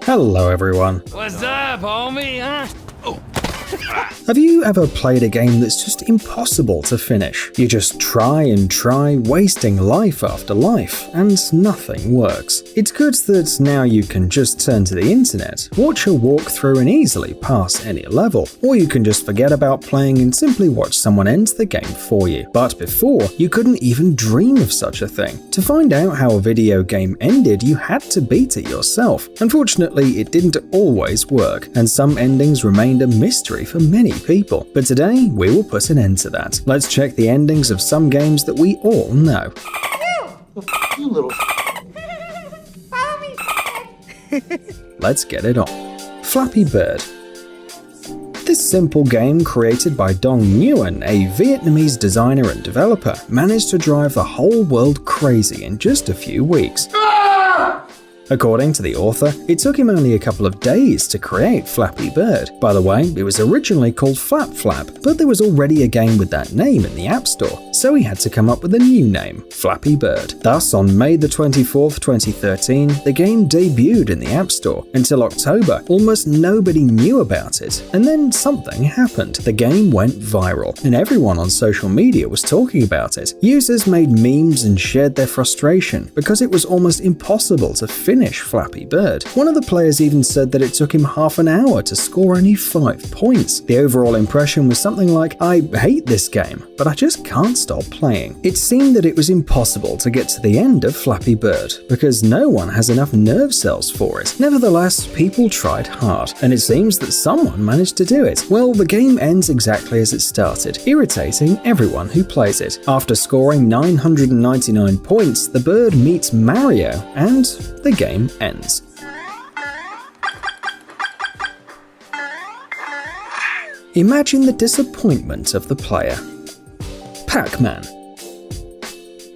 Hello everyone. What's up, homie, huh? Have you ever played a game that's just impossible to finish? You just try and try, wasting life after life, and nothing works. It's good that now you can just turn to the internet, watch a walkthrough and easily pass any level, or you can just forget about playing and simply watch someone end the game for you. But before, you couldn't even dream of such a thing. To find out how a video game ended, you had to beat it yourself. Unfortunately, it didn't always work, and some endings remained a mystery for many people. But today, we will put an end to that. Let's check the endings of some games that we all know. You little Let's get it on. Flappy Bird. This simple game, created by Dong Nguyen, a Vietnamese designer and developer, managed to drive the whole world crazy in just a few weeks. According to the author, it took him only a couple of days to create Flappy Bird. By the way, it was originally called Flap Flap, but there was already a game with that name in the App Store, so he had to come up with a new name, Flappy Bird. Thus, on May the 24th, 2013, the game debuted in the App Store. Until October, almost nobody knew about it, and then something happened. The game went viral, and everyone on social media was talking about it. Users made memes and shared their frustration, because it was almost impossible to finish Flappy Bird. One of the players even said that it took him half an hour to score only 5 points. The overall impression was something like, "I hate this game, but I just can't stop playing." It seemed that it was impossible to get to the end of Flappy Bird, because no one has enough nerve cells for it. Nevertheless, people tried hard, and it seems that someone managed to do it. Well, the game ends exactly as it started, irritating everyone who plays it. After scoring 999 points, the bird meets Mario, and the game ends. Imagine the disappointment of the player. Pac-Man.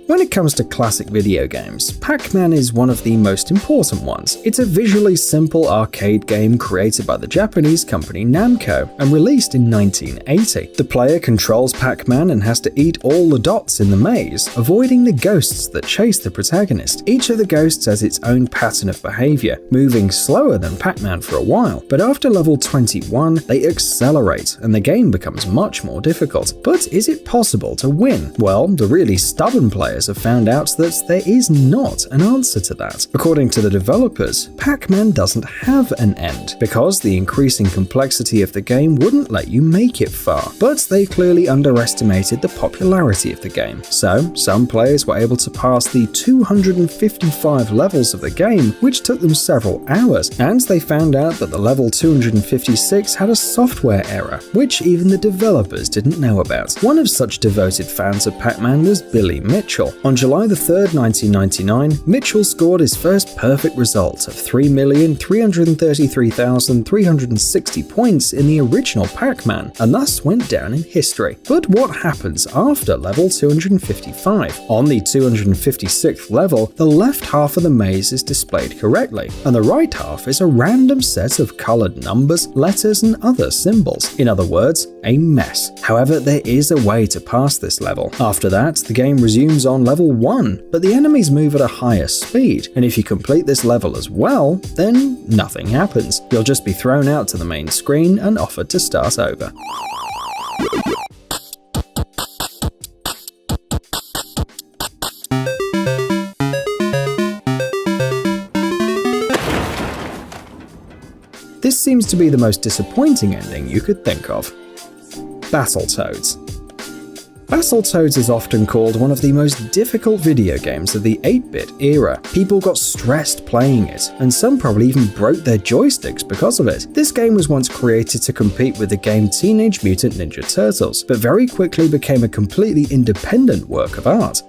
When it comes to classic video games, Pac-Man is one of the most important ones. It's a visually simple arcade game created by the Japanese company Namco and released in 1980. The player controls Pac-Man and has to eat all the dots in the maze, avoiding the ghosts that chase the protagonist. Each of the ghosts has its own pattern of behavior, moving slower than Pac-Man for a while, but after level 21, they accelerate and the game becomes much more difficult. But is it possible to win? Well, the really stubborn players have found out that there is not an answer to that. According to the developers, Pac-Man doesn't have an end, because the increasing complexity of the game wouldn't let you make it far. But they clearly underestimated the popularity of the game. So, some players were able to pass the 255 levels of the game, which took them several hours, and they found out that the level 256 had a software error, which even the developers didn't know about. One of such devoted fans of Pac-Man was Billy Mitchell. On July 3rd, 1999, Mitchell scored his first perfect result of 3,333,360 points in the original Pac-Man, and thus went down in history. But what happens after level 255? On the 256th level, the left half of the maze is displayed correctly, and the right half is a random set of colored numbers, letters, and other symbols. In other words, a mess. However, there is a way to pass this level. After that, the game resumes on level 1, but the enemies move at a higher speed, and if you complete this level as well, then nothing happens. You'll just be thrown out to the main screen and offered to start over. This seems to be the most disappointing ending you could think of. Battletoads. Battletoads is often called one of the most difficult video games of the 8-bit era. People got stressed playing it, and some probably even broke their joysticks because of it. This game was once created to compete with the game Teenage Mutant Ninja Turtles, but very quickly became a completely independent work of art.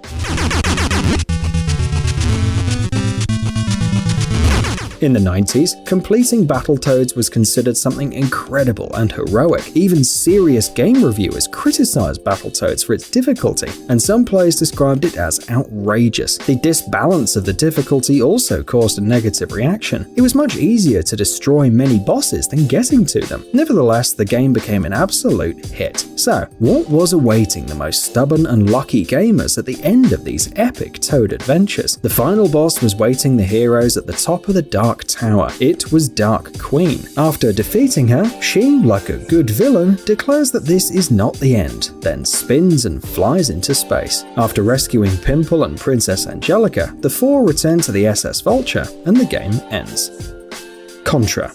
In the 90s, completing Battletoads was considered something incredible and heroic. Even serious game reviewers criticized Battletoads for its difficulty, and some players described it as outrageous. The disbalance of the difficulty also caused a negative reaction. It was much easier to destroy many bosses than getting to them. Nevertheless, the game became an absolute hit. So, what was awaiting the most stubborn and lucky gamers at the end of these epic Toad adventures? The final boss was waiting the heroes at the top of the dark Dark Tower. It was Dark Queen. After defeating her, she, like a good villain, declares that this is not the end, then spins and flies into space. After rescuing Pimple and Princess Angelica, the four return to the SS Vulture, and the game ends. Contra.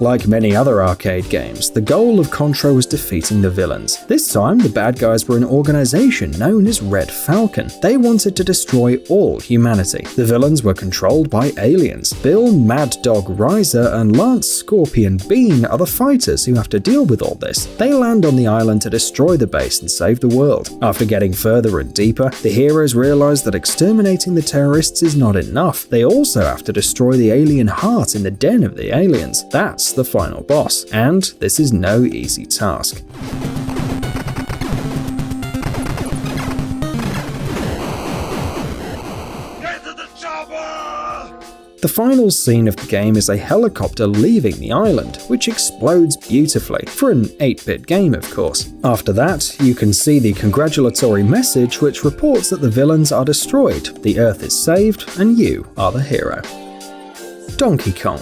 Like many other arcade games, the goal of Contra was defeating the villains. This time, the bad guys were an organization known as Red Falcon. They wanted to destroy all humanity. The villains were controlled by aliens. Bill Mad Dog Riser and Lance Scorpion Bean are the fighters who have to deal with all this. They land on the island to destroy the base and save the world. After getting further and deeper, the heroes realize that exterminating the terrorists is not enough. They also have to destroy the alien heart in the den of the aliens. That's the final boss, and this is no easy task. Get to the chopper! The final scene of the game is a helicopter leaving the island, which explodes beautifully, for an 8-bit game of course. After that, you can see the congratulatory message which reports that the villains are destroyed, the Earth is saved, and you are the hero. Donkey Kong.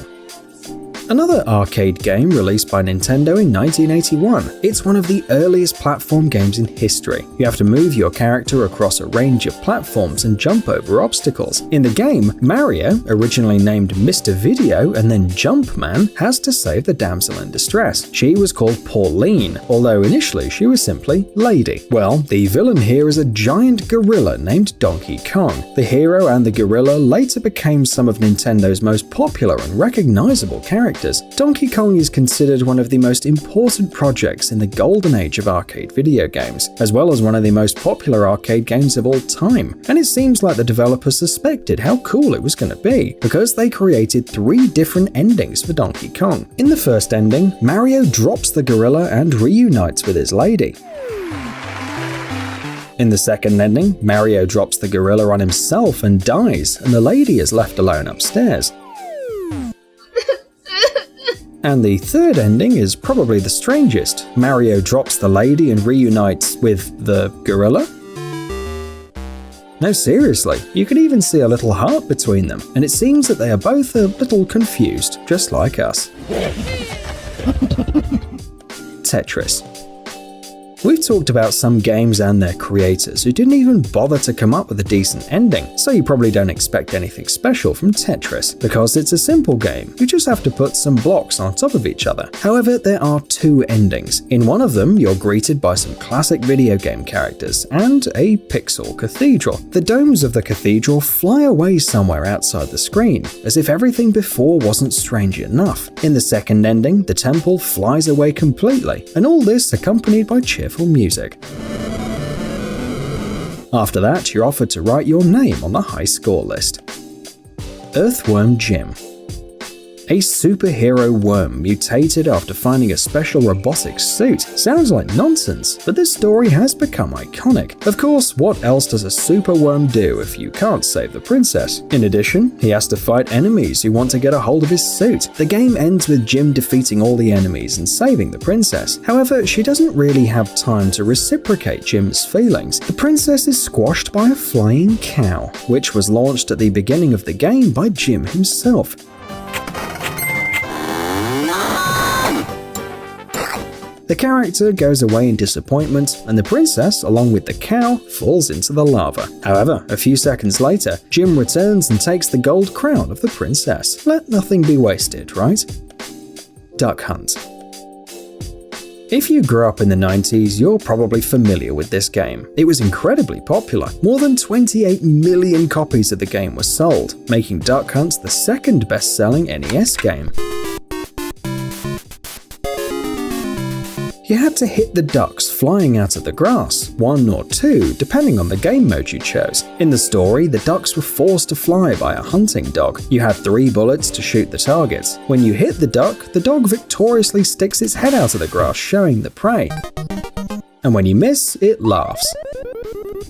Another arcade game released by Nintendo in 1981. It's one of the earliest platform games in history. You have to move your character across a range of platforms and jump over obstacles. In the game, Mario, originally named Mr. Video and then Jumpman, has to save the damsel in distress. She was called Pauline, although initially she was simply Lady. Well, the villain here is a giant gorilla named Donkey Kong. The hero and the gorilla later became some of Nintendo's most popular and recognizable characters. Donkey Kong is considered one of the most important projects in the golden age of arcade video games, as well as one of the most popular arcade games of all time. And it seems like the developers suspected how cool it was going to be, because they created 3 different endings for Donkey Kong. In the first ending, Mario drops the gorilla and reunites with his lady. In the second ending, Mario drops the gorilla on himself and dies, and the lady is left alone upstairs. And the third ending is probably the strangest. Mario drops the lady and reunites with the gorilla? No, seriously, you can even see a little heart between them, and it seems that they are both a little confused, just like us. Tetris. We've talked about some games and their creators who didn't even bother to come up with a decent ending, so you probably don't expect anything special from Tetris, because it's a simple game. You just have to put some blocks on top of each other. However, there are 2 endings. In one of them, you're greeted by some classic video game characters and a pixel cathedral. The domes of the cathedral fly away somewhere outside the screen, as if everything before wasn't strange enough. In the second ending, the temple flies away completely, and all this accompanied by cheerful music. After that, you're offered to write your name on the high score list. Earthworm Jim. A superhero worm mutated after finding a special robotic suit. Sounds like nonsense, but this story has become iconic. Of course, what else does a super worm do if you can't save the princess? In addition, he has to fight enemies who want to get a hold of his suit. The game ends with Jim defeating all the enemies and saving the princess. However, she doesn't really have time to reciprocate Jim's feelings. The princess is squashed by a flying cow, which was launched at the beginning of the game by Jim himself. The character goes away in disappointment, and the princess, along with the cow, falls into the lava. However, a few seconds later, Jim returns and takes the gold crown of the princess. Let nothing be wasted, right? Duck Hunt. If you grew up in the 90s, you're probably familiar with this game. It was incredibly popular. More than 28 million copies of the game were sold, making Duck Hunt the second best-selling NES game. You had to hit the ducks flying out of the grass, 1 or 2, depending on the game mode you chose. In the story, the ducks were forced to fly by a hunting dog. You had 3 bullets to shoot the targets. When you hit the dog victoriously sticks its head out of the grass, showing the prey. And when you miss, it laughs.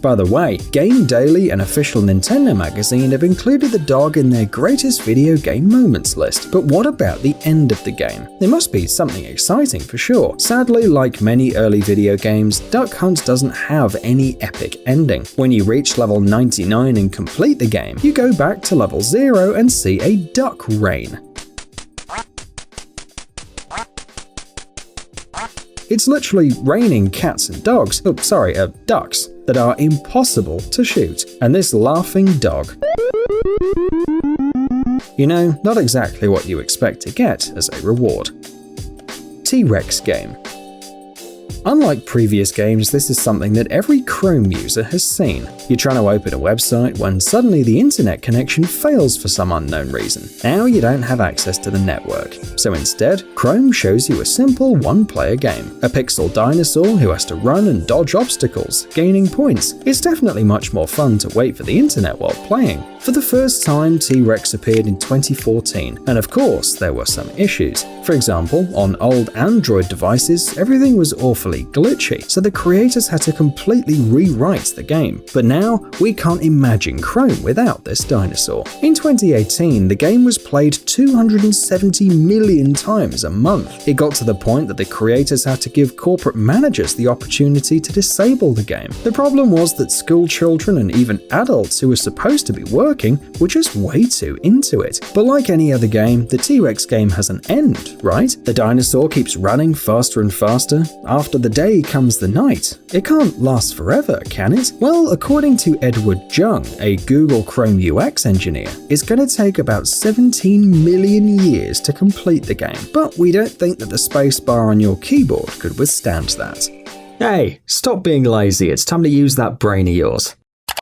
By the way, Game Daily, an official Nintendo magazine, have included the dog in their greatest video game moments list. But what about the end of the game? There must be something exciting for sure. Sadly, like many early video games, Duck Hunt doesn't have any epic ending. When you reach level 99 and complete the game, you go back to level 0 and see a duck rain. It's literally raining cats and ducks that are impossible to shoot. And this laughing dog. You know, not exactly what you expect to get as a reward. T-Rex game. Unlike previous games, this is something that every Chrome user has seen. You're trying to open a website when suddenly the internet connection fails for some unknown reason. Now you don't have access to the network. So instead, Chrome shows you a simple one-player game. A pixel dinosaur who has to run and dodge obstacles, gaining points. It's definitely much more fun to wait for the internet while playing. For the first time, T-Rex appeared in 2014, and of course, there were some issues. For example, on old Android devices, everything was awfully glitchy, so the creators had to completely rewrite the game. But now, we can't imagine Chrome without this dinosaur. In 2018, the game was played 270 million times a month. It got to the point that the creators had to give corporate managers the opportunity to disable the game. The problem was that school children and even adults who were supposed to be working were just way too into it. But like any other game, the T-Rex game has an end, right? The dinosaur keeps running faster and faster. After the day comes the night. It can't last forever, can it? Well, according to Edward Jung, a Google Chrome UX engineer, it's going to take about 17 million years to complete the game. But we don't think that the spacebar on your keyboard could withstand that. Hey, stop being lazy, it's time to use that brain of yours.